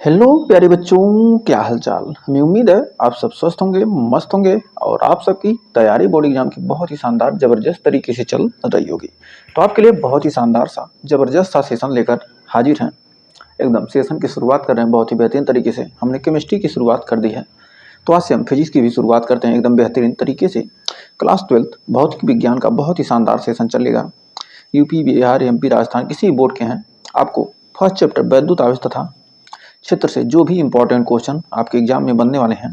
Hello प्यारे बच्चों, क्या हाल चाल। हमें उम्मीद है आप सब स्वस्थ होंगे, मस्त होंगे और आप सबकी तैयारी बोर्ड एग्जाम की बहुत ही शानदार जबरदस्त तरीके से चल रही होगी। तो आपके लिए बहुत ही शानदार सा जबरदस्त सा सेशन लेकर हाजिर हैं। एकदम सेशन की शुरुआत कर रहे हैं बहुत ही बेहतरीन तरीके से। हमने केमिस्ट्री की शुरुआत कर दी है, तो आज से हम फिजिक्स की भी शुरुआत करते हैं एकदम बेहतरीन तरीके से। क्लास 12 भौतिक विज्ञान का बहुत ही शानदार सेशन चलेगा। यूपी, बिहार, एमपी, राजस्थान किसी भी बोर्ड के हैं, आपको फर्स्ट चैप्टर वैद्युत आवेश तथा क्षेत्र से जो भी इंपॉर्टेंट क्वेश्चन आपके एग्जाम में बनने वाले हैं,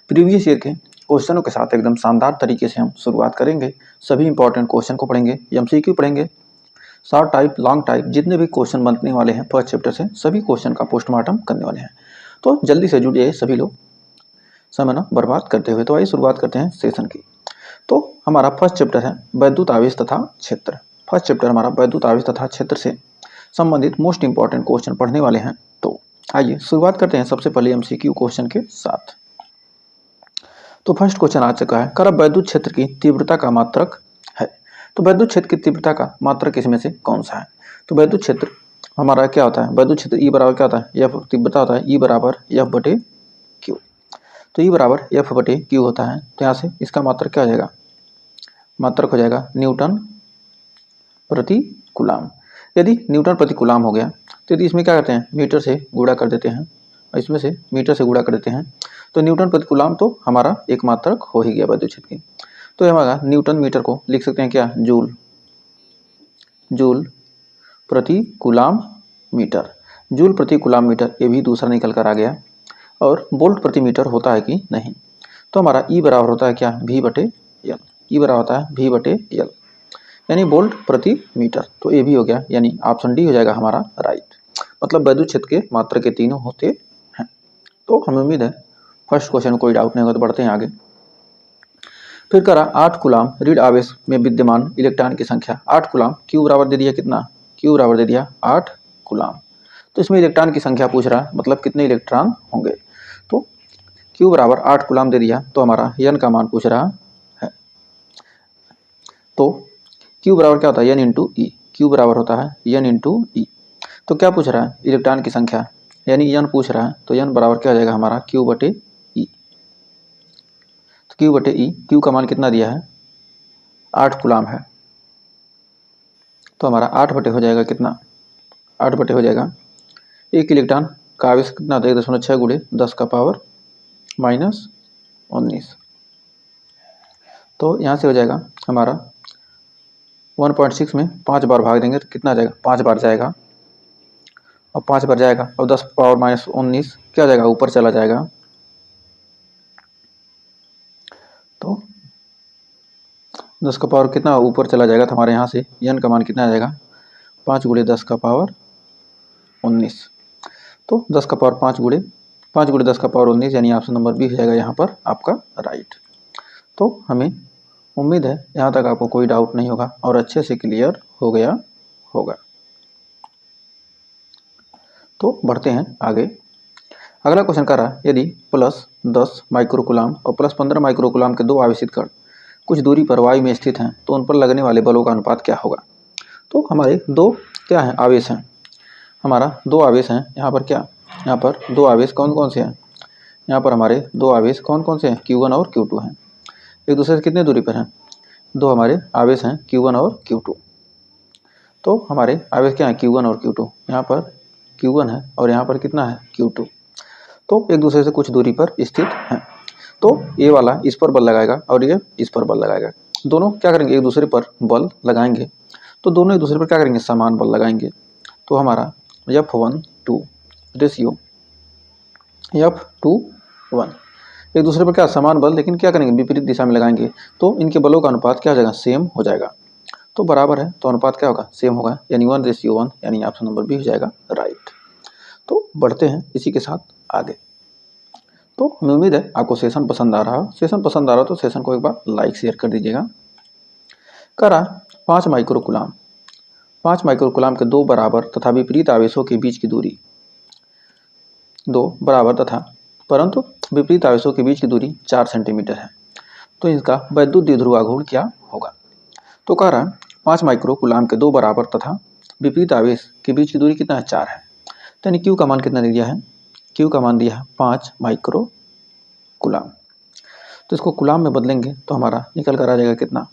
प्रीवियस ईयर के क्वेश्चनों के साथ एकदम शानदार तरीके से हम शुरुआत करेंगे। सभी इंपॉर्टेंट क्वेश्चन को पढ़ेंगे, एमसीक्यू पढ़ेंगे, शॉर्ट टाइप, लॉन्ग टाइप, जितने भी क्वेश्चन बनने वाले हैं फर्स्ट चैप्टर से सभी क्वेश्चन का पोस्टमार्टम करने वाले हैं। तो जल्दी से जुड़िए सभी लोग, समय न बर्बाद करते हुए। तो आइए शुरुआत करते हैं सेशन की। तो हमारा फर्स्ट चैप्टर है वैद्युत आवेश तथा क्षेत्र। फर्स्ट चैप्टर हमारा वैद्युत आवेश तथा क्षेत्र से संबंधित मोस्ट इंपॉर्टेंट क्वेश्चन पढ़ने वाले हैं। तो आइए शुरुआत करते हैं सबसे पहले एमसीक्यू क्वेश्चन के साथ। तो फर्स्ट क्वेश्चन आ चुका है, कर वैद्युत क्षेत्र की तीव्रता का मात्रक है। तो वैद्युत क्षेत्र की तीव्रता का मात्रक इसमें से कौन सा है? तो वैद्युत क्षेत्र हमारा क्या होता है? वैद्युत क्षेत्र ई बराबर क्या होता है? एफ तीव्रता होता है ई बराबर एफ बटे क्यू। तो ई बराबर एफ बटे क्यू होता है। तो यहाँ से इसका मात्रक क्या हो जाएगा? मात्रक हो जाएगा न्यूटन प्रति कूलाम। यदि न्यूटन प्रति कूलाम हो गया तो यदि इसमें क्या करते हैं, मीटर से गुणा कर देते हैं और इसमें से मीटर से गुणा कर देते हैं, तो न्यूटन प्रति कूलाम तो हमारा एक मात्रक हो ही गया वैद्युत क्षेत्र की। तो हमारा न्यूटन मीटर को लिख सकते हैं क्या? जूल, जूल प्रति कूलाम मीटर। जूल प्रति कूलाम मीटर, ये भी दूसरा निकल कर आ गया। और वोल्ट प्रति मीटर होता है कि नहीं? तो हमारा ई बराबर होता है क्या? वी बटे एल। ई बराबर होता है वी बटे एल, यानी वोल्ट प्रति मीटर। तो ये भी हो गया, यानी ऑप्शन डी हो जाएगा हमारा राइट। मतलब वैद्युत क्षेत्र के मात्रक के तीनों होते हैं। तो हमें उम्मीद है फर्स्ट क्वेश्चन में कोई डाउट नहीं होगा। तो बढ़ते हैं आगे। फिर करा 8 कूलाम ऋण आवेश में विद्यमान इलेक्ट्रॉन की संख्या। 8 कूलाम, क्यू बराबर दे दिया कितना? क्यू बराबर दे दिया 8 कूलाम। तो इसमें इलेक्ट्रॉन की संख्या पूछ रहा है, मतलब कितने इलेक्ट्रॉन होंगे। तो क्यू बराबर 8 कूलाम दे दिया, तो हमारा एन का मान पूछ रहा है। तो क्यू बराबर क्या होता है? एन इंटू ई। क्यू बराबर होता है एन इंटू ई। तो क्या पूछ रहा है? इलेक्ट्रॉन की संख्या, यानी एन पूछ रहा है। तो एन बराबर क्या हो जाएगा हमारा? क्यू बटे ई। तो क्यू बटे ई, क्यू का मान कितना दिया है? 8 कूलाम है। तो हमारा 8 बटे हो जाएगा कितना? 8 बटे हो जाएगा, एक इलेक्ट्रॉन का आवेश कितना होता है? 1.6 गुणे 10 का पावर माइनस 19। तो यहाँ से हो जाएगा हमारा 1.6 में 5 बार भाग देंगे तो कितना आ जाएगा? 5 बार जाएगा और 5 बार जाएगा और 10 पावर माइनस 19 क्या हो जाएगा? ऊपर चला जाएगा। तो 10 का पावर कितना ऊपर चला जाएगा? तो हमारे यहाँ से एन का मान कितना आ जाएगा? 5 गुणे 10 का पावर 19। तो 10 का पावर 5 गुणे 10 का पावर 19, यानी ऑप्शन नंबर बी हो जाएगा यहाँ पर आपका राइट। तो हमें उम्मीद है यहाँ तक आपको कोई डाउट नहीं होगा और अच्छे से क्लियर हो गया होगा। तो बढ़ते हैं आगे। अगला क्वेश्चन कर रहा है, यदि प्लस 10 माइक्रोकूलाम और प्लस 15 माइक्रोकूलाम के दो आवेशित कण कुछ दूरी पर वायु में स्थित हैं, तो उन पर लगने वाले बलों का अनुपात क्या होगा? तो हमारे दो क्या हैं? आवेश हैं। हमारा दो आवेश हैं यहाँ पर। क्या यहाँ पर दो आवेश कौन कौन से हैं? यहाँ पर हमारे दो आवेश कौन कौन से हैं? Q1 और Q2 हैं। एक दूसरे से कितने दूरी पर हैं? दो हमारे आवेश हैं Q1 और Q2। तो हमारे आवेश क्या है? Q1 और Q2। यहाँ पर Q1 है और यहाँ पर कितना है? Q2। तो एक दूसरे से कुछ दूरी पर स्थित हैं। तो ये वाला इस पर बल लगाएगा और ये इस पर बल लगाएगा। दोनों क्या करेंगे? एक दूसरे पर बल लगाएंगे। तो दोनों एक दूसरे पर क्या करेंगे? समान बल लगाएंगे। तो हमारा F1:2 रेशियो F2:1, एक दूसरे पर क्या समान बल, लेकिन क्या करेंगे? विपरीत दिशा में लगाएंगे। तो इनके बलों का अनुपात क्या हो जाएगा? सेम हो जाएगा। तो बराबर है तो अनुपात क्या होगा? सेम होगा, यानी 1:1, यानी ऑप्शन नंबर बी हो जाएगा राइट। तो बढ़ते हैं इसी के साथ आगे। तो हमें उम्मीद है आपको सेशन पसंद आ रहा हो। सेशन पसंद आ रहा हो तो सेशन को एक बार लाइक शेयर कर दीजिएगा। करा 5 माइक्रोकूलाम, 5 माइक्रोकूलाम के दो बराबर तथा विपरीत आवेशों के बीच की दूरी, दो बराबर तथा परंतु विपरीत आवेशों के बीच की दूरी 4 सेंटीमीटर है। तो इसका वैद्युत द्विध्रुव आघूर्ण क्या होगा? तो कह रहा है 5 माइक्रोकूलाम के दो बराबर तथा विपरीत आवेश के बीच की दूरी कितना है? 4 है। तो यानी क्यू का मान कितना दे दिया है? क्यू का मान दिया है 5 माइक्रो कूलाम। तो इसको कूलाम में बदलेंगे तो हमारा निकल कर आ जाएगा कितना,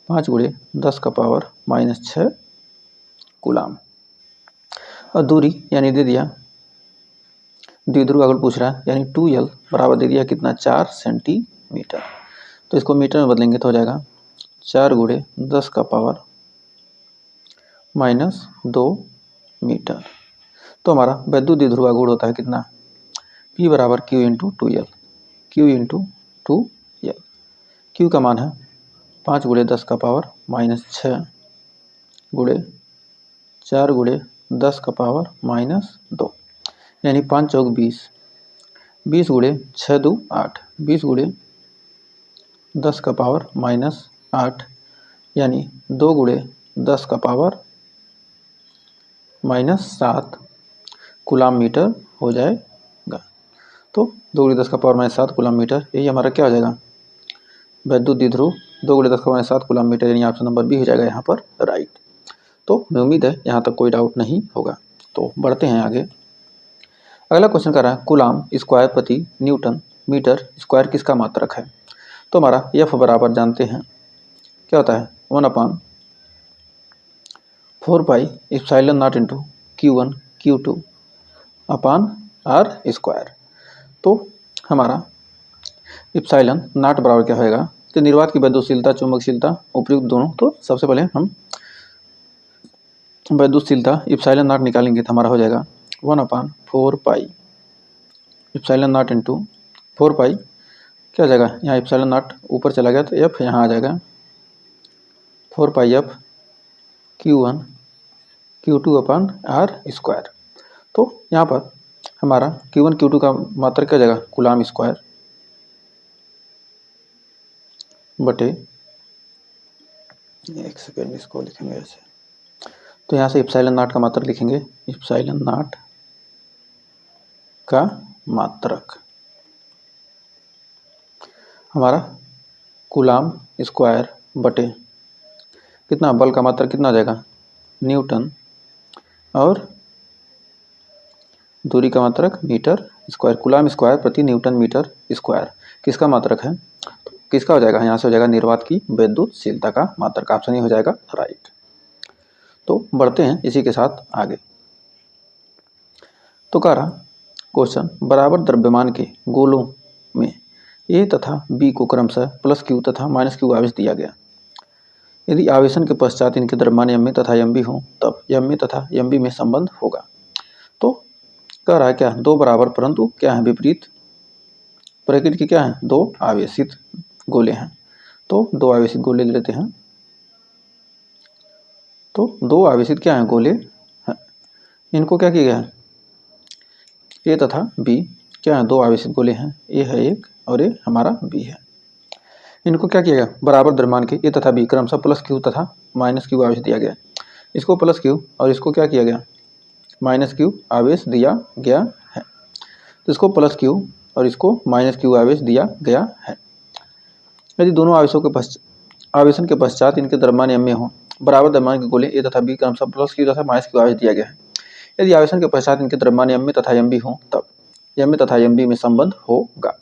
5 गुणे 10 का पावर -6 कूलाम। और दूरी यानी दे दिया, द्विध्रुव अगर पूछ रहा है, यानी 2L बराबर दे दिया कितना, 4 सेंटीमीटर। तो इसको मीटर में बदलेंगे तो हो जाएगा 4 गुणे 10 का पावर -2 मीटर। तो हमारा वैद्युत द्विध्रुव का गुण होता है कितना, P बराबर Q into 2L, Q into 2L। Q का मान है 5 गुणे 10 का पावर -6 गुणे 4 गुणे 10 का पावर -2, यानी 5 चौक 20, 20 गुणे 6 2 8, 20 गुणे 10 का पावर -8, यानी 2 गुणे 10 का पावर -7 कूलाम मीटर हो जाएगा। तो 2 गुणे 10 का पावर -7 कूलाम मीटर, यही हमारा क्या हो जाएगा, वैद्युत द्विध्रुव 2 गुणे 10 का पावर -7 कूलाम मीटर, यानी ऑप्शन नंबर बी हो जाएगा यहाँ पर राइट। तो मैं उम्मीद है यहाँ तक कोई डाउट नहीं होगा। तो बढ़ते हैं आगे। अगला क्वेश्चन कर रहा है कूलाम स्क्वायर प्रति न्यूटन मीटर स्क्वायर किसका मात्रक है। तो हमारा एफ बराबर जानते हैं क्या होता है, 1/4 pi epsilon naught into Q1 Q2 upon are square. तो हमारा एप्सिलॉन नॉट बराबर क्या होगा, तो निर्वात की वैद्युतशीलता चुंबकशीलता उपयुक्त दोनों। तो सबसे पहले हम वैद्युतशीलता एप्सिलॉन नॉट निकालेंगे तो हमारा हो जाएगा 1/4 पाई एप्सिलॉन नॉट इंटू 4 पाई क्या हो जाएगा, यहाँ एप्सिलॉन नॉट ऊपर चला गया तो एफ यहाँ आ जाएगा 4 pi F Q1 Q2 upon are square. तो यहाँ पर हमारा Q1 Q2 का मात्रा क्या हो जाएगा, कूलाम स्क्वायर बटे, एक सेकेंड इसको लिखेंगे ऐसे, तो यहाँ से एप्सिलॉन नॉट का मात्रक लिखेंगे, एप्सिलॉन नॉट का मात्रक हमारा कूलाम स्क्वायर बटे कितना, बल का मात्रक कितना आ जाएगा, न्यूटन, और दूरी का मात्रक मीटर स्क्वायर, कूलाम स्क्वायर प्रति न्यूटन मीटर स्क्वायर किसका मात्रक है, तो किसका हो जाएगा, यहाँ से हो जाएगा निर्वात की वैद्युतशीलता का मात्रक, ऑप्शन ही हो जाएगा राइट। तो बढ़ते हैं इसी के साथ आगे। तो कह रहा क्वेश्चन बराबर द्रव्यमान के गोलों में ए तथा बी को क्रमशः +Q तथा -Q आवेश दिया गया। यदि आवेशन के पश्चात इनके द्रव्यमान Ma तथा Mb हो तब Ma तथा Mb में संबंध होगा। तो कह रहा है क्या, दो बराबर परंतु क्या है, विपरीत प्रकृति के क्या है, दो आवेशित गोले हैं। तो दो आवेशित गोले ले लेते हैं। तो दो आवेशित क्या है, गोले हैं। इनको क्या किया गया है, ए तथा बी क्या है, दो आवेशित गोले हैं, ए है एक और ए हमारा बी है। इनको क्या किया गया, बराबर द्रव्यमान के ए तथा बी क्रमशः +Q तथा -Q आवेश दिया गया। इसको +Q और इसको क्या किया गया, -Q आवेश दिया गया है। तो इसको +Q और इसको -Q आवेश दिया गया है। यदि दोनों आवेशों के आवेशन के पश्चात इनके द्रव्यमान M में हो, बराबर द्रव्यमान के गोले ए तथा बी क्रमशः +Q तथा -Q आवेश दिया गया है। यदि आवेशन के पश्चात इनके द्रव्यमान M में तथा Mb हो तब Ma तथा Mb में संबंध होगा।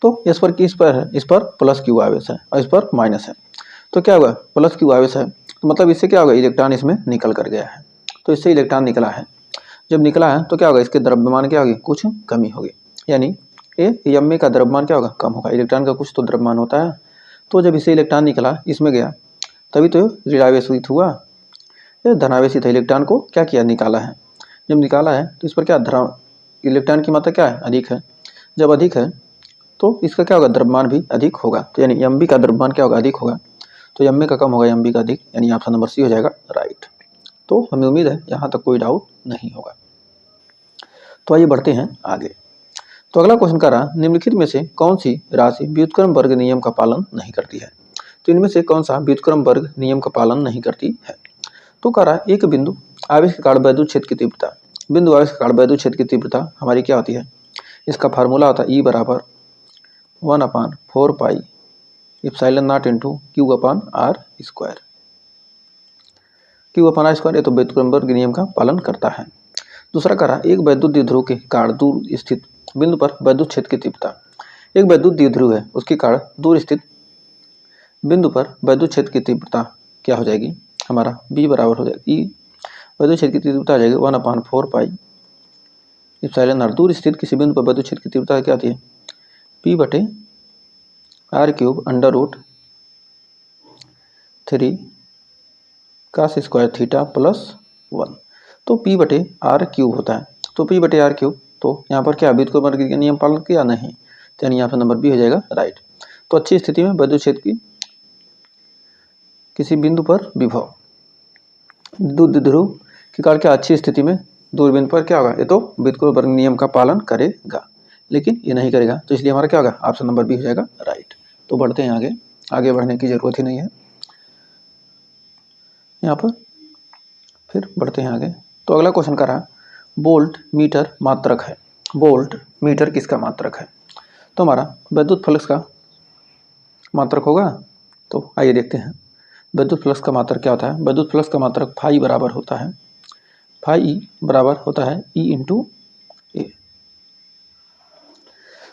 तो इस पर किस पर है, इस पर +Q आवेश है और इस पर माइनस है। तो क्या होगा, +Q आवेश है तो मतलब इससे क्या होगा, इलेक्ट्रॉन इसमें निकल कर गया है। तो इससे इलेक्ट्रॉन निकला है, जब निकला है तो क्या होगा, इसके द्रव्यमान क्या होगी, कुछ कमी होगी, यानी Ma का द्रव्यमान क्या होगा, कम होगा। इलेक्ट्रॉन का कुछ तो द्रव्यमान होता है, तो जब इसे इलेक्ट्रॉन निकला इसमें गया तभी तो ऋणावेशित हुआ, धनावेशित है। इलेक्ट्रॉन को क्या किया, निकाला है। जब निकाला है तो इस पर क्या, इलेक्ट्रॉन की मात्रा क्या है, अधिक है। जब अधिक है तो इसका क्या होगा, द्रव्यमान भी अधिक होगा। तो यानी Mb का द्रव्यमान क्या होगा, अधिक होगा। तो Ma का कम होगा, Mb का अधिक, यानी ऑप्शन नंबर सी हो जाएगा राइट। तो हमें उम्मीद है यहाँ तक कोई डाउट नहीं होगा। तो आइए बढ़ते हैं आगे। तो अगला क्वेश्चन कर रहा, निम्नलिखित में से कौन सी राशि व्युत्क्रम वर्ग नियम का पालन नहीं करती है। तो इनमें से कौन सा व्युत्क्रम वर्ग नियम का पालन नहीं करती है। तो कह रहा, एक बिंदु आवेश के कारण वैद्युत क्षेत्र की तीव्रता, बिंदु आवेश के कारण वैद्युत क्षेत्र की तीव्रता हमारी क्या होती है, इसका फार्मूला होता है E बराबर 1/4 pi epsilon naught into Q upon are square. Q upon are square, ये तो व्युत्क्रम वर्ग नियम का पालन करता है। दूसरा कह रहा एक वैद्युत द्विध्रुव के कारण दूर स्थित बिंदु पर वैद्युत क्षेत्र की तीव्रता, एक वैद्युत द्विध्रुव है उसके कारण दूर स्थित बिंदु पर वैद्युत क्षेत्र की तीव्रता क्या हो जाएगी हमारा B बराबर हो जाएगी ई वैद्युत क्षेत्र की तीव्रता आ जाएगी 1/4 पाई एप्सिलॉन आर। दूर स्थित किसी बिंदु पर वैद्युत क्षेत्र की तीव्रता क्या आती है P/r³ √3 cos square theta plus 1। तो P/r³ होता है, तो P/r³ तो यहाँ पर क्या व्युत्क्रमण का नियम पालन किया नहीं, तो यानी यहाँ पर नंबर बी हो जाएगा राइट। तो अच्छी स्थिति में वैद्युत क्षेत्र की किसी बिंदु पर विभव द्विध्रुव के कारण क्या अच्छी स्थिति में दूर बिंदु पर क्या होगा, ये तो व्युत्क्रमण नियम का पालन करेगा, लेकिन ये नहीं करेगा, तो इसलिए हमारा क्या होगा ऑप्शन नंबर बी हो जाएगा राइट। तो बढ़ते हैं आगे, आगे बढ़ने की जरूरत ही नहीं है यहाँ पर, फिर बढ़ते हैं आगे। तो अगला क्वेश्चन कर रहा है वोल्ट मीटर मात्रक है, वोल्ट मीटर किसका मात्रक है, तो हमारा विद्युत फ्लक्स का मात्रक होगा। तो आइए देखते हैं विद्युत फ्लक्स का मात्रक क्या होता है। विद्युत फ्लक्स का मात्रक फाई बराबर होता है, फाई बराबर होता है ई इंटू ए।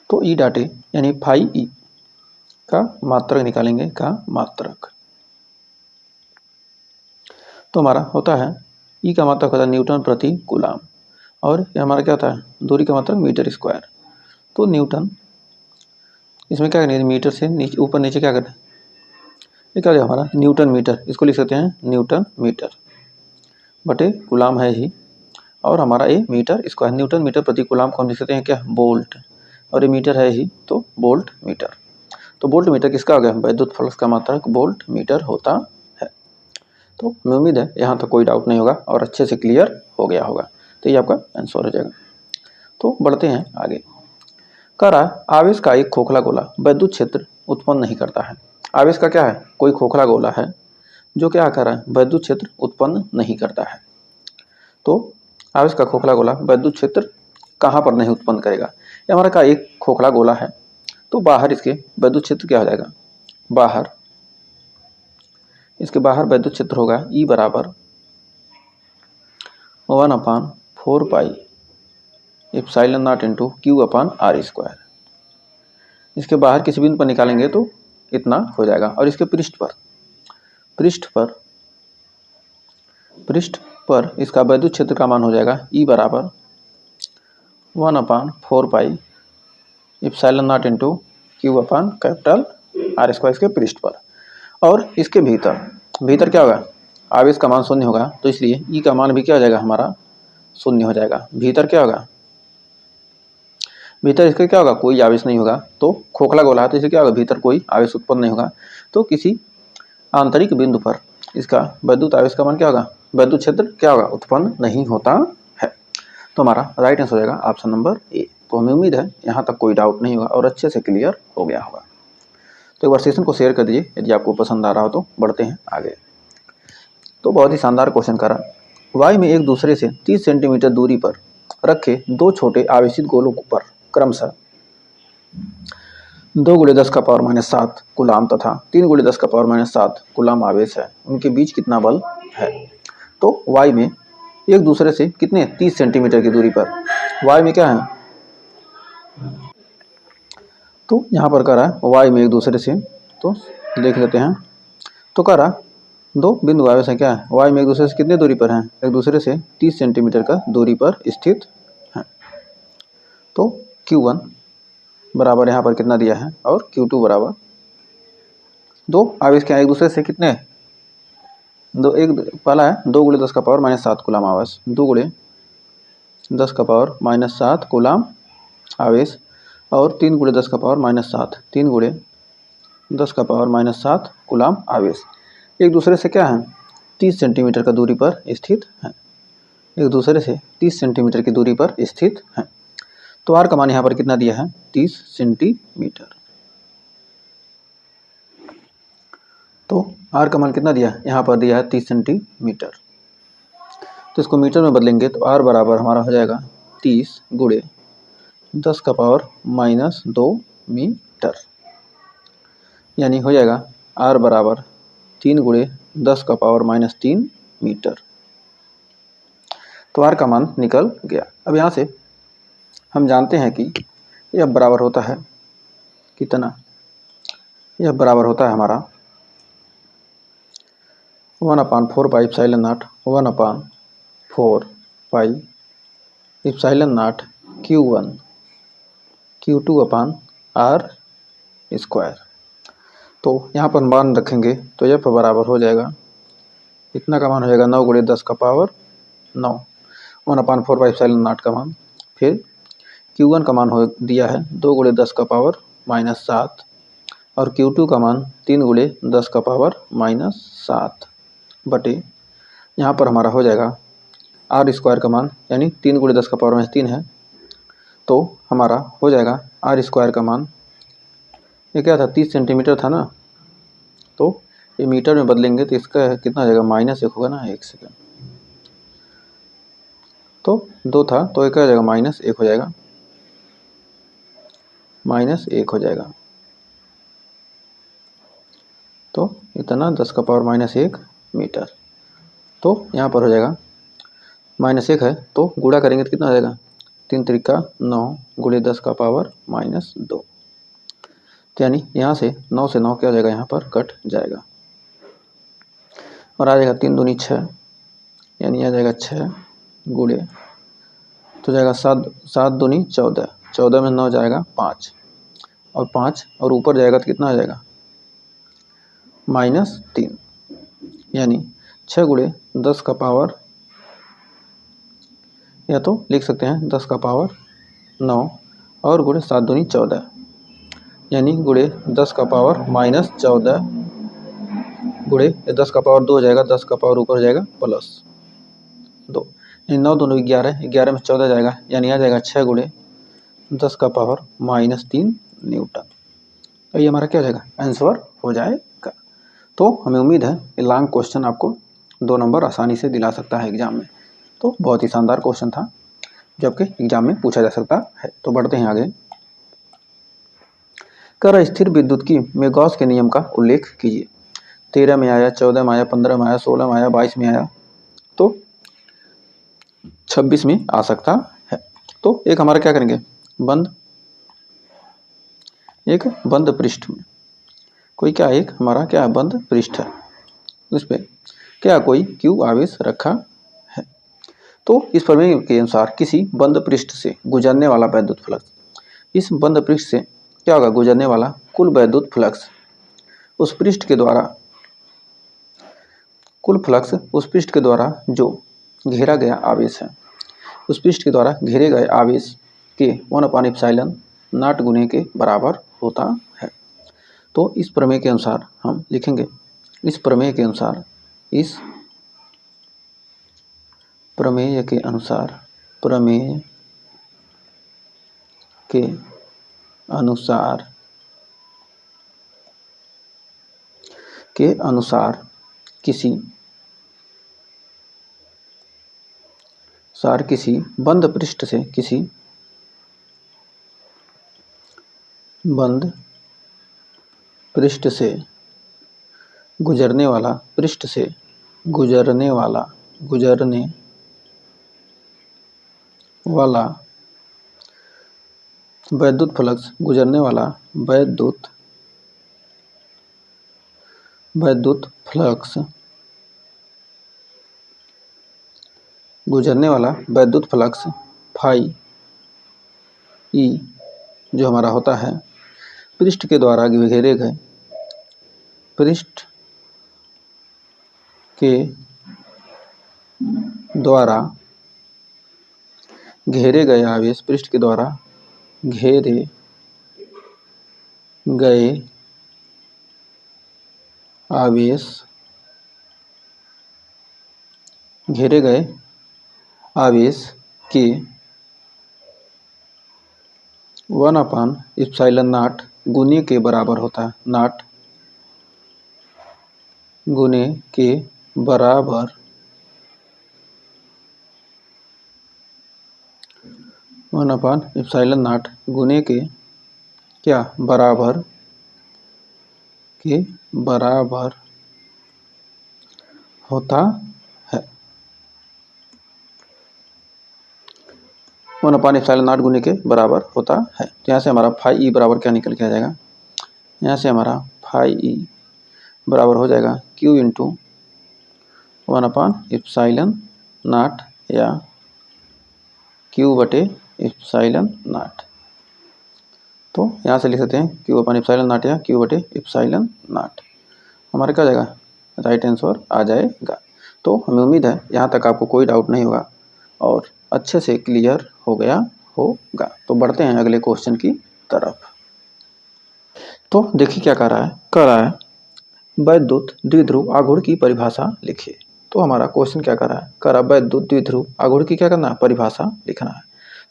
तो ई डॉट ए यानी फाई ई का मात्रक निकालेंगे, का मात्रक तो हमारा होता है ई का मात्रक होता है न्यूटन प्रति कूलाम, और ये हमारा क्या होता है दूरी का मात्रक मीटर स्क्वायर। तो न्यूटन इसमें क्या करेंगे मीटर से नीचे ऊपर नीचे क्या करें, ये क्या हमारा न्यूटन मीटर, इसको लिख सकते हैं न्यूटन मीटर बटे कूलाम है ही, और हमारा ये मीटर स्क्वायर न्यूटन मीटर प्रति कूलाम को हम लिख सकते हैं क्या वोल्ट, और ये मीटर है ही तो वोल्ट मीटर। तो वोल्ट मीटर किसका हो गया विद्युत फ्लक्स का मात्रक वोल्ट मीटर होता है। तो मैं उम्मीद है यहाँ तक कोई डाउट नहीं होगा और अच्छे से क्लियर हो गया होगा, तो ये आपका आंसर हो जाएगा। तो बढ़ते हैं आगे। कह रहा है आवेश का एक खोखला गोला विद्युत क्षेत्र उत्पन्न नहीं करता है। आवेश का क्या है कोई खोखला गोला है जो क्या कर रहा है विद्युत क्षेत्र उत्पन्न नहीं करता है। तो आवेश का खोखला गोला विद्युत क्षेत्र कहाँ पर नहीं उत्पन्न करेगा, ये हमारा का एक खोखला गोला है, तो बाहर इसके विद्युत क्षेत्र क्या हो जाएगा, बाहर इसके बाहर विद्युत क्षेत्र होगा ई बराबर 1/4 pi epsilon naught into Q/r²। इसके बाहर किसी बिंदु पर निकालेंगे तो इतना हो जाएगा, और इसके पृष्ठ पर इसका विद्युत क्षेत्र का मान हो जाएगा ई बराबर 1/4 pi epsilon naught into Q/R²। इसके पृष्ठ पर, और इसके भीतर क्या होगा आवेश का मान शून्य होगा, तो इसलिए ई का मान भी क्या हो जाएगा हमारा शून्य हो जाएगा। भीतर क्या होगा, भीतर इसके क्या होगा कोई आवेश नहीं होगा, तो खोखला गोला है तो इसे क्या होगा भीतर कोई आवेश उत्पन्न नहीं होगा, तो किसी आंतरिक बिंदु पर इसका विद्युत आवेश का मान क्या होगा विद्युत क्षेत्र क्या होगा उत्पन्न नहीं होता है। तो हमारा राइट आंसर हो जाएगा ऑप्शन नंबर ए। तो हमें उम्मीद है यहाँ तक कोई डाउट नहीं होगा और अच्छे से क्लियर हो गया होगा। तो एक बार सेशन को शेयर कर दीजिए यदि आपको पसंद आ रहा हो। तो बढ़ते हैं आगे। तो बहुत ही शानदार क्वेश्चन करा, वायु में एक दूसरे से 30 सेंटीमीटर दूरी पर रखे दो छोटे आवेशित गोलों पर क्रमशः 2 × 10⁻⁷ कूलाम तथा 3 × 10⁻⁷ कूलाम आवेश है, उनके बीच कितना बल है। तो वायु में एक दूसरे से कितने 30 सेंटीमीटर की दूरी पर, वायु में क्या है तो यहाँ पर कह रहा है वायु में एक दूसरे से, तो देख लेते हैं। तो कह रहा दो बिंदु आवेश है क्या है वायु में एक दूसरे से कितने दूरी पर हैं, एक दूसरे से 30 सेंटीमीटर का दूरी पर स्थित है। तो Q1 बराबर यहाँ पर कितना दिया है, और Q2 बराबर दो आवेश क्या है एक दूसरे से कितने दो, एक पहला है 2 × 10⁻⁷ कूलाम आवेश, 2 × 10⁻⁷ कूलाम आवेश, और 3 × 10⁻⁷ 3 × 10⁻⁷ कूलाम आवेश एक दूसरे से क्या है 30 सेंटीमीटर का दूरी पर स्थित है, एक दूसरे से 30 सेंटीमीटर की दूरी पर स्थित है। तो आर का मान यहाँ पर कितना दिया है 30 सेंटीमीटर। तो आर का मान कितना दिया है यहाँ पर दिया है 30 सेंटीमीटर। तो इसको मीटर में बदलेंगे तो आर बराबर हमारा हो जाएगा 30 × 10⁻⁻2 मीटर, यानी हो जाएगा आर बराबर 3 × 10⁻³ मीटर। तो r का मान निकल गया। अब यहाँ से हम जानते हैं कि यह बराबर होता है कितना, यह बराबर होता है हमारा 1/4 pi epsilon naught 1/4 pi epsilon naught Q1 Q2 upon are square. तो यहाँ पर मान रखेंगे तो यह बराबर हो जाएगा, इतना का मान हो जाएगा 9 गुणे 10 का पावर 9, 1/4 पाई एप्सिलॉन नॉट का मान, फिर Q1 का मान हो दिया है 2 गुणे 10 का पावर -7 और Q2 का मान 3 गुणे 10 का पावर -7 बटे यहाँ पर हमारा हो जाएगा आर स्क्वायर का मान, यानी 3 गुणे 10 का पावर -3 है, तो हमारा हो जाएगा आर स्क्वायर का मान, ये क्या था 30 सेंटीमीटर था ना, तो ये मीटर में बदलेंगे तो इसका कितना हो जाएगा -1 होगा ना, 1 सेकेंड, तो 2 था तो ये क्या हो जाएगा -1 हो जाएगा, -1 हो जाएगा, तो इतना 10 का पावर -1 मीटर। तो यहाँ पर हो जाएगा -1 है तो गुणा करेंगे तो कितना हो जाएगा, 3 त्रिका 9 गुणे 10 का पावर -2, तो यानी यहाँ से 9 से 9 क्या हो जाएगा, यहाँ पर कट जाएगा और आ जाएगा 3 दूनी 6, यानी आ जाएगा 6 गुणे तो जाएगा 7 दूनी 14, 14 में 9 जाएगा 5 और 5 और ऊपर जाएगा तो कितना आ जाएगा -3, यानी 6 गुणे 10 का पावर, या तो लिख सकते हैं 10 का पावर 9 और गुणे 7 दूनी 14, यानी गुणे 10 का पावर -14 गुणे 10 का पावर 2 हो जाएगा, 10 का पावर ऊपर हो जाएगा +2, यानी 9 दूनी 11, 11 में 14 जाएगा, यानी आ जाएगा 6 गुणे 10 का पावर -3 न्यूटन। तो ये हमारा क्या हो जाएगा, आंसर हो जाएगा। तो हमें उम्मीद है ये लॉन्ग क्वेश्चन आपको 2 नंबर आसानी से दिला सकता है एग्जाम में। तो बहुत ही शानदार क्वेश्चन था जो आपके एग्जाम में पूछा जा सकता है। तो बढ़ते हैं आगे। कर स्थिर विद्युत की में गॉस के नियम का उल्लेख कीजिए। 13 में आया, 14 में आया, 15 में आया, 16 में आया, 22 में आया, तो 26 में आ सकता है। तो एक हमारा क्या करेंगे, एक बंद पृष्ठ में कोई क्या, एक हमारा क्या बंद पृष्ठ है, उस पर क्या कोई क्यू आवेश रखा है। तो इस प्रमेय के अनुसार किसी बंद पृष्ठ से गुजरने वाला वैद्युत फ्लक्स, इस बंद पृष्ठ से क्या होगा, गुजरने वाला कुल वैद्युत फ्लक्स उस पृष्ठ के द्वारा, कुल फ्लक्स उस पृष्ठ के द्वारा जो घेरा गया आवेश है, उस पृष्ठ के द्वारा घेरे गए आवेश के 1/ε0 गुने के बराबर होता है। तो इस प्रमेय के अनुसार हम लिखेंगे, इस प्रमेय के अनुसार, इस प्रमेय के अनुसार, प्रमेय के अनुसार, के अनुसार किसी बंद पृष्ठ से, किसी बंद पृष्ठ से गुजरने वाला, पृष्ठ से गुजरने वाला, गुजरने वाला वैद्युत फ्लक्स, गुजरने वाला वैद्युत फ्लक्स, गुजरने वाला वैद्युत फ्लक्स फाई ई जो हमारा होता है पृष्ठ के द्वारा घेरे गए, पृष्ठ के द्वारा घेरे गए आवेश, पृष्ठ के द्वारा घेरे गए आवेश, घेरे गए आवेश के 1/ε0 गुने के बराबर होता है, नॉट गुने के बराबर 1/ε0 गुने के क्या, बराबर के बराबर होता है। 1/ε0 गुने के बराबर होता है। तो यहाँ से हमारा फाई ई बराबर क्या निकल के आ जाएगा, यहाँ से हमारा फाई ई बराबर हो जाएगा Q इंटू 1/ε0 या Q/ε0। तो यहाँ से लिख सकते हैं Q/ε0 या Q/ε0। हमारा क्या हो जाएगा, राइट आंसर आ जाएगा। तो हमें उम्मीद है यहाँ तक आपको कोई डाउट नहीं होगा और अच्छे से क्लियर हो गया होगा। तो बढ़ते हैं अगले क्वेश्चन की तरफ। तो देखिए क्या कह रहा है वैद्युत द्विध्रुव आघूर्ण की परिभाषा लिखिए। तो हमारा क्वेश्चन क्या कर रहा है वैद्युत द्विध्रुव आघूर्ण की क्या करना है, परिभाषा लिखना है।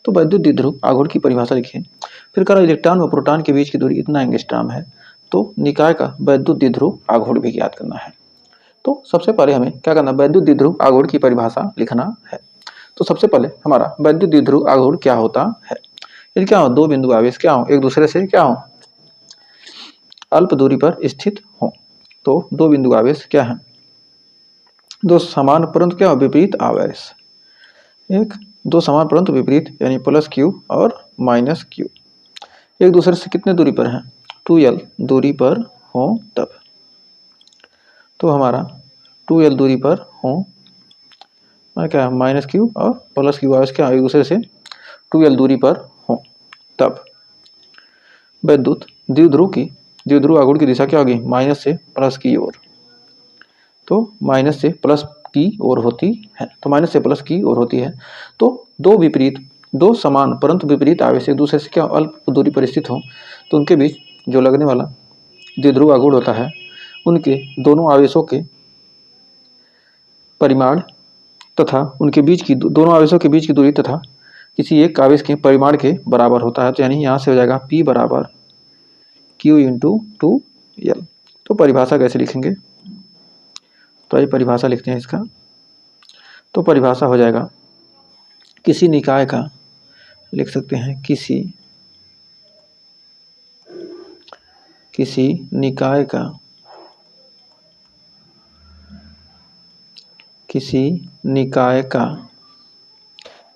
तो वैद्युत द्विध्रुव आघूर्ण की परिभाषा लिखिए। फिर कह रहा है इलेक्ट्रॉन व प्रोटॉन के बीच की दूरी इतना एंगस्ट्रॉम है। तो निकाय का वैद्युत द्विध्रुव आघूर्ण भी ज्ञात करना है। तो सबसे पहले हमें क्या करना है, वैद्युत द्विध्रुव आघूर्ण की परिभाषा लिखना है। तो सबसे पहले हमारा वैद्युत द्विध्रुव आघूर्ण क्या होता है, यदि क्या हो दो बिंदु आवेश क्या हो एक दूसरे से क्या हो अल्प दूरी पर स्थित हो। तो दो बिंदु आवेश क्या है, दो समान परंतु क्या हो विपरीत आवेश, दो समान परंतु विपरीत यानी प्लस क्यू और माइनस क्यू, एक दूसरे से कितने दूरी पर हैं 2l दूरी पर हो तब। तो हमारा 2l दूरी पर हो क्या माइनस क्यू और प्लस क्यू आवेश क्या एक दूसरे से 2l दूरी पर हो तब वैद्युत द्विध्रुव आघूर्ण की दिशा क्या होगी, माइनस से प्लस की ओर। तो माइनस से प्लस की ओर होती है, तो माइनस से प्लस की ओर होती है। तो दो समान परंतु विपरीत आवेश एक दूसरे से क्या अल्प दूरी पर स्थित हो तो उनके बीच जो लगने वाला द्विध्रुव आघूर्ण होता है उनके दोनों आवेशों के परिमाण तथा उनके बीच की दोनों आवेशों के बीच की दूरी तथा किसी एक आवेश के परिमाण के बराबर होता है। तो यानी यहाँ से हो जाएगा P बराबर Q इंटू 2l। तो परिभाषा कैसे लिखेंगे, तो ये परिभाषा लिखते हैं इसका। तो परिभाषा हो जाएगा किसी निकाय का, लिख सकते हैं किसी निकाय का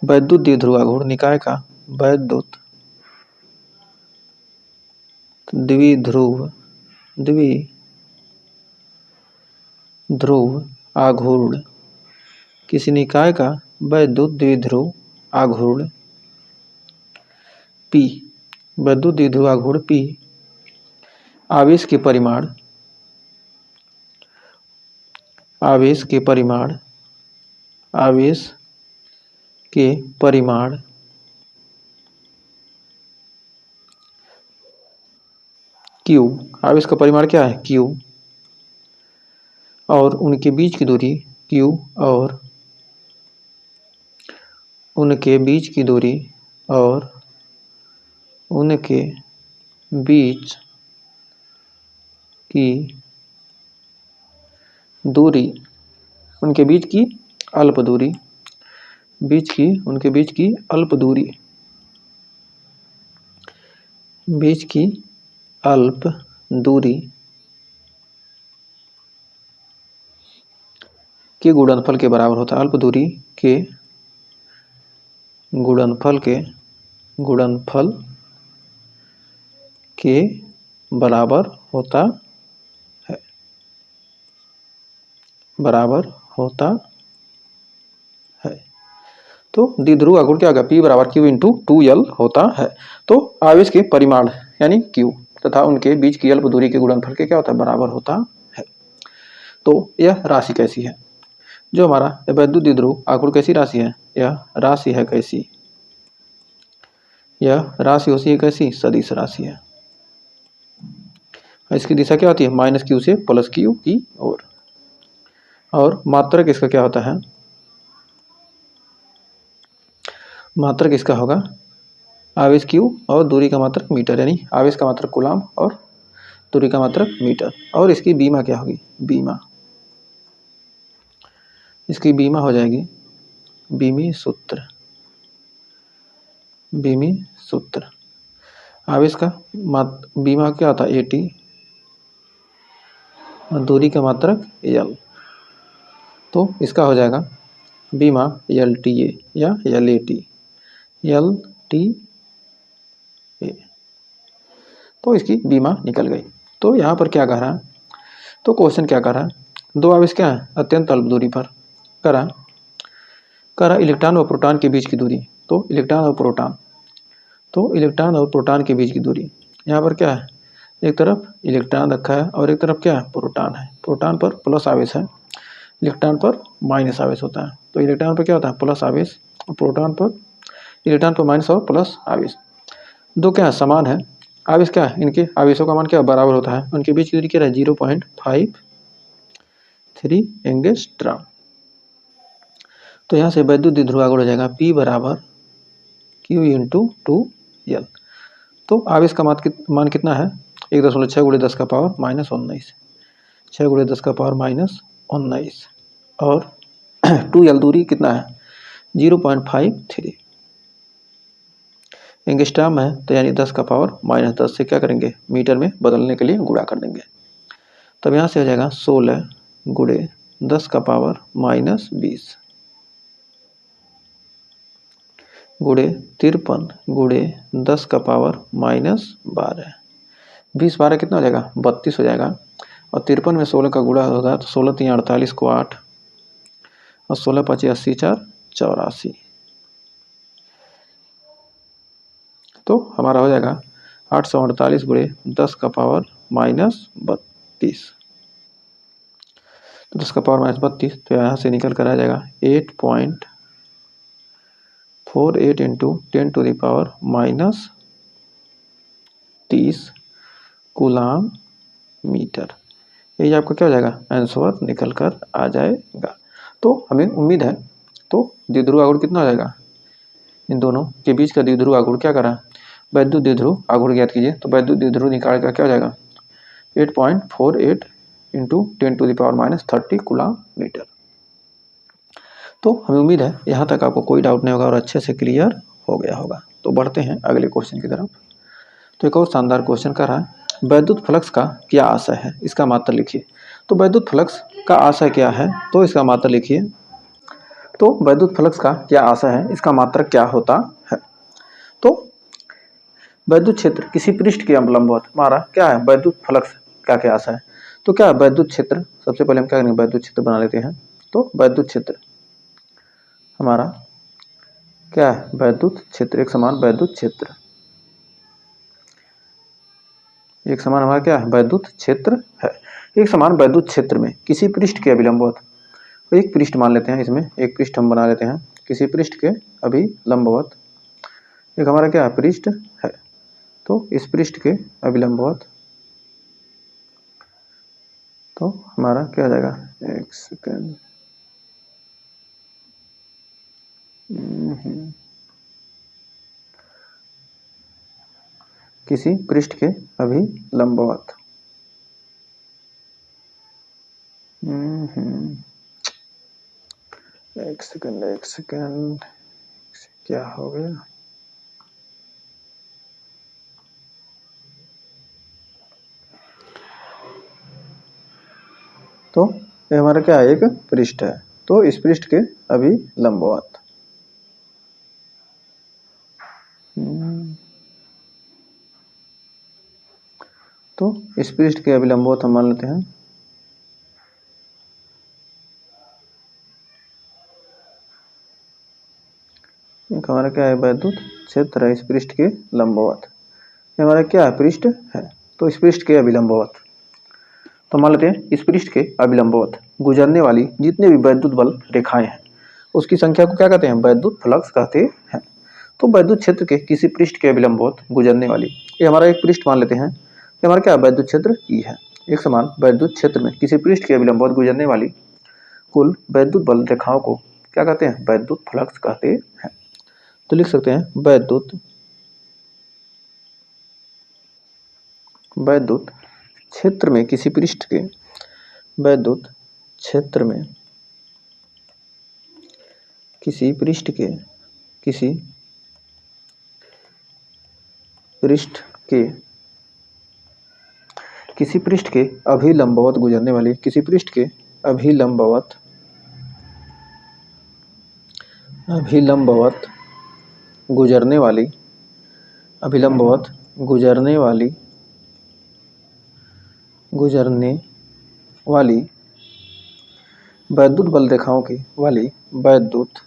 वैद्युत द्विध्रुव आघूर्ण, निकाय का वैद्युत द्विध्रुव आघूर्ण, किसी निकाय का वैद्युत द्विध्रुव आघूर्ण P, वैद्युत द्विध्रुव आघूर्ण P आवेश के परिमाण Q, आवेश का परिमाण क्या है Q और उनके बीच की दूरी Q और उनके बीच की दूरी और उनके बीच की दूरी, उनके बीच की अल्प दूरी, उनके बीच की अल्प दूरी, बीच की अल्प दूरी के गुणनफल के बराबर होता है। अल्प दूरी के गुणनफल के बराबर होता है। तो द्विध्रुव आघूर्ण क्या होगा, P बराबर Q इंटू 2l होता है। तो आवेश के परिमाण यानी Q तथा उनके बीच की अल्प दूरी के गुणनफल के क्या होता है, बराबर होता है। तो यह राशि कैसी है, जो हमारा वैद्युत द्विध्रुव आघूर्ण कैसी राशि है, यह राशि है कैसी, यह राशि होती है कैसी, सदिश राशि है। इसकी दिशा क्या होती है, माइनस क्यू से प्लस क्यू की ओर। और मात्रक इसका क्या होता है, मात्रक इसका होगा आवेश क्यू और दूरी का मात्रक मीटर, यानी आवेश का मात्रक कूलाम और दूरी का मात्रक मीटर। और इसकी बीमा क्या होगी, इसकी बीमा हो जाएगी बीमी सूत्र। आवेश का बीमा क्या होता है AT और दूरी का मात्रक L। तो इसका हो जाएगा बीमा LTA या LAT, एल टी ए। तो इसकी बीमा निकल गई। तो यहाँ पर क्या कह रहा है, तो क्वेश्चन क्या कर रहा है, दो आवेश क्या है अत्यंत अल्प दूरी पर कह रहा इलेक्ट्रॉन और प्रोटॉन के बीच की दूरी। तो इलेक्ट्रॉन और प्रोटॉन के बीच की दूरी, यहाँ पर क्या है, एक तरफ इलेक्ट्रॉन रखा है और एक तरफ क्या है प्रोटॉन है। प्रोटॉन पर प्लस आवेश है, इलेक्ट्रॉन पर माइनस आवेश होता है। तो इलेक्ट्रॉन पर क्या होता है प्लस आवेश, और प्रोटॉन पर इलेक्ट्रॉन पर माइनस और प्लस आवेश। दो क्या है समान है, आवेश क्या है, इनके आवेशों का मान क्या बराबर होता है, उनके बीच की दूरी क्या है 0.53 एंगस्ट्रॉम। तो यहाँ से वैद्युत द्विध्रुव आगुण हो जाएगा P बराबर Q इंटू 2L। तो आवेश का मान कितना है 1.6 गुणे 10 का पावर माइनस 19, 6 गुणे 10 का पावर माइनस 19, और 2L दूरी कितना है 0.53 एंगस्ट्रॉम है। तो यानी 10 का पावर माइनस 10 से क्या करेंगे मीटर में बदलने के लिए गुणा कर देंगे। तब यहाँ से हो जाएगा 16 गुणे 10 का पावर माइनस 20 गुणे 53 गुणे 10 का पावर माइनस 12, 20 12 कितना हो जाएगा 32 हो जाएगा। और 53 में 16 का गुणा होगा तो 16 3 48 को 8 और 16 5 80 4 84। तो हमारा हो जाएगा 848 गुणे 10 का पावर माइनस 32। तो 10 का पावर माइनस 32, तो यहाँ से निकल कर आ जाएगा 8.48 into 10 to the power minus 30 coulomb metre. यही आपका क्या हो जाएगा आंसर निकल कर आ जाएगा। तो हमें उम्मीद है, तो द्विध्रुव आघूर्ण कितना हो जाएगा, इन दोनों के बीच का द्विध्रुव आघूर्ण क्या करा वैद्युत द्विध्रुव आघूर्ण ज्ञात कीजिए। तो वैद्युत द्विध्रुव निकाल का क्या हो जाएगा 8.48 into 10 to the power minus 30 coulomb metre. तो हमें उम्मीद है यहाँ तक आपको कोई डाउट नहीं होगा और अच्छे से क्लियर हो गया होगा। तो बढ़ते हैं अगले क्वेश्चन की तरफ। तो एक और शानदार क्वेश्चन कर रहा है वैद्युत फ्लक्स का क्या आशय है, इसका मात्रा लिखिए। तो वैद्युत फ्लक्स का आशय क्या है, तो इसका मात्रा लिखिए। तो वैद्युत फ्लक्स का क्या आशय है, इसका मात्रा क्या होता है। तो वैद्युत क्षेत्र किसी पृष्ठ के लंबवत, हमारा क्या है वैद्युत फ्लक्स का क्या आशय है। तो क्या वैद्युत क्षेत्र, सबसे पहले हम क्या करेंगे वैद्युत क्षेत्र बना लेते हैं। तो वैद्युत क्षेत्र हमारा क्या है वैद्युत क्षेत्र, एक समान वैद्युत क्षेत्र, एक समान हमारा क्या है वैद्युत क्षेत्र है। एक समान वैद्युत क्षेत्र में किसी पृष्ठ के अभिलंबवत, एक पृष्ठ मान लेते हैं, इसमें एक पृष्ठ हम बना लेते हैं, किसी पृष्ठ के अभिलंबवत एक हमारा क्या है पृष्ठ है। तो इस पृष्ठ के अभिलंबवत तो हमारा क्या हो जाएगा, एक सेकेंड, किसी पृष्ठ के अभिलंबवत एक सेकेंड क्या हो गया। तो ये हमारा क्या है एक पृष्ठ है। तो इस पृष्ठ के अभिलंबवत तो इस पृष्ठ के अभिलंबवत हम मान लेते हैं एक हमारा क्या है वैद्युत क्षेत्र है, इस पृष्ठ के लंबवत ये हमारा क्या है पृष्ठ है। तो इस पृष्ठ के अभिलंबवत तो मान लेते हैं इस पृष्ठ के अभिलंबवत गुजरने वाली जितने भी वैद्युत बल रेखाएं हैं उसकी संख्या को क्या कहते हैं वैद्युत फ्लक्स कहते हैं। तो वैद्युत क्षेत्र के किसी पृष्ठ के अभिलंबवत गुजरने वाली, ये हमारा एक पृष्ठ मान लेते हैं, ये हमारा क्या वैद्युत क्षेत्र ई है। एक समान वैद्युत क्षेत्र में किसी पृष्ठ के अभिलंबवत गुजरने वाली कुल वैद्युत बल रेखाओं को क्या कहते हैं वैद्युत फ्लक्स कहते हैं। तो लिख सकते हैं वैद्युत क्षेत्र में किसी पृष्ठ के वैद्युत क्षेत्र में किसी पृष्ठ के अभिलंबवत गुजरने वाली किसी पृष्ठ के अभिलंबवत गुजरने वाली, अभिलंबवत गुजरने वाली, वैद्युत बल रेखाओं की वाली वैद्युत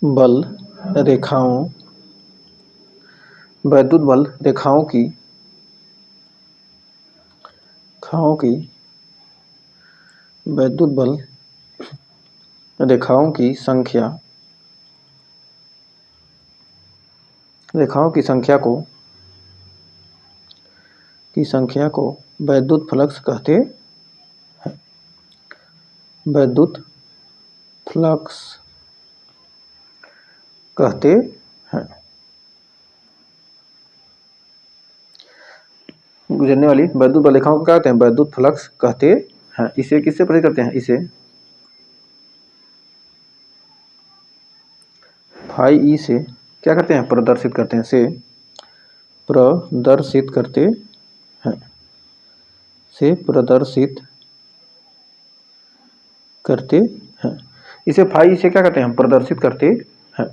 बल रेखाओं वैद्युत बल रेखाओं की वैद्युत बल रेखाओं की संख्या को वैद्युत फ्लक्स कहते हैं। वैद्युत फ्लक्स कहते हैं। गुजरने वाली वैद्युत बल रेखाओं को क्या कहते हैं? वैद्युत फ्लक्स कहते हैं। इसे किससे प्रदर्शित करते हैं? इसे फाई ई से क्या करते हैं? प्रदर्शित करते हैं। से प्रदर्शित करते हैं। इसे फाई ई से क्या कहते हैं? प्रदर्शित करते हैं।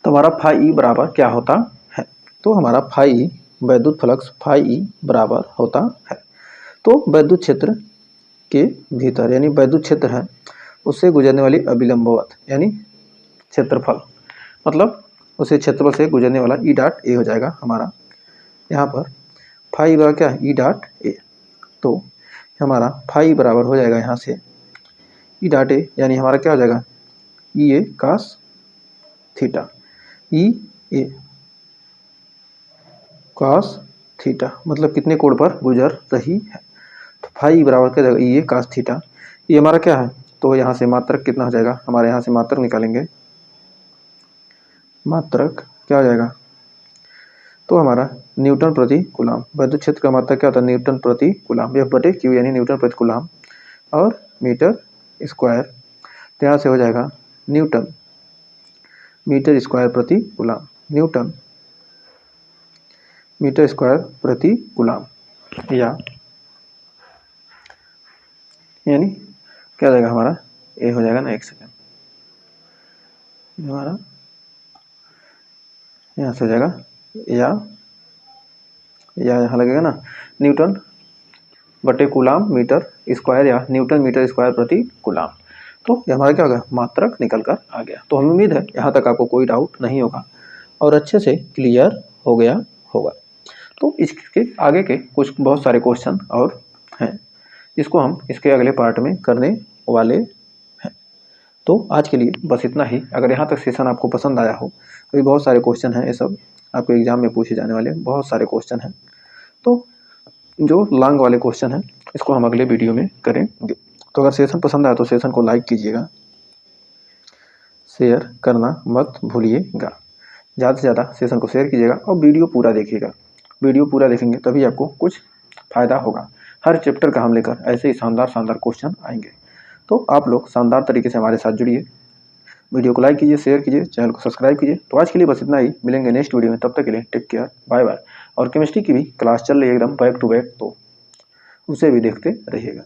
तो हमारा फाई ई बराबर क्या होता है? तो हमारा फाई वैद्युत फ्लक्स फाई ई बराबर होता है। तो वैद्युत क्षेत्र के भीतर यानी वैद्युत क्षेत्र है उससे गुजरने वाली अभिलंबवत यानी क्षेत्रफल, मतलब उसे क्षेत्रफल से गुजरने वाला ई डॉट ए हो जाएगा हमारा। यहाँ पर फाई बराबर क्या है? E dot A. तो हमारा फाई बराबर हो जाएगा यहाँ से ई डॉट ए, यानी हमारा क्या हो जाएगा? ई ए कास थीटा। ई ए कास थीटा मतलब कितने कोण पर गुजर रही है। तो फाई बराबर क्या जाएगा? ई ए कास थीटा। ये हमारा क्या है? तो यहाँ से मात्रक कितना हो जाएगा? हमारे यहाँ से मात्रक निकालेंगे। मात्रक क्या हो जाएगा? तो हमारा न्यूटन प्रति कूलाम, वैद्युत क्षेत्र का मात्रक क्या होता है? न्यूटन प्रति कूलाम। एफ बटे क्यू यानी न्यूटन प्रति कूलाम और मीटर स्क्वायर। तो यहाँ से हो जाएगा न्यूटन मीटर स्क्वायर प्रति कूलाम। न्यूटन मीटर स्क्वायर प्रति कूलाम यानी क्या जाएगा हमारा? ए हो जाएगा ना, एक सेकेंड, हमारा यहाँ से हो जाएगा या यहाँ लगेगा ना, न्यूटन बटे कूलाम मीटर स्क्वायर या न्यूटन मीटर स्क्वायर प्रति कूलाम। तो ये हमारा क्या होगा? मात्रक निकल कर आ गया। तो हमें उम्मीद है यहाँ तक आपको कोई डाउट नहीं होगा और अच्छे से क्लियर हो गया होगा। तो इसके आगे के कुछ बहुत सारे क्वेश्चन और हैं जिसको हम इसके अगले पार्ट में करने वाले हैं। तो आज के लिए बस इतना ही। अगर यहाँ तक सेशन आपको पसंद आया हो, अभी बहुत सारे क्वेश्चन हैं, ये सब आपको एग्जाम में पूछे जाने वाले बहुत सारे क्वेश्चन हैं। तो जो लॉन्ग वाले क्वेश्चन हैं इसको हम अगले वीडियो में करेंगे। तो अगर सेशन पसंद आया तो सेशन को लाइक कीजिएगा, शेयर करना मत भूलिएगा। ज़्यादा से ज़्यादा सेशन को शेयर कीजिएगा और वीडियो पूरा देखिएगा। वीडियो पूरा देखेंगे तभी आपको कुछ फ़ायदा होगा। हर चैप्टर का हम लेकर ऐसे ही शानदार क्वेश्चन आएंगे। तो आप लोग शानदार तरीके से हमारे साथ जुड़िए, वीडियो को लाइक कीजिए, शेयर कीजिए, चैनल को सब्सक्राइब कीजिए। तो आज के लिए बस इतना ही, मिलेंगे नेक्स्ट वीडियो में। तब तक के लिए टेक केयर, बाय बाय। और केमिस्ट्री की भी क्लास चल रही है एकदम बैक टू बैक, तो उसे भी देखते रहिएगा।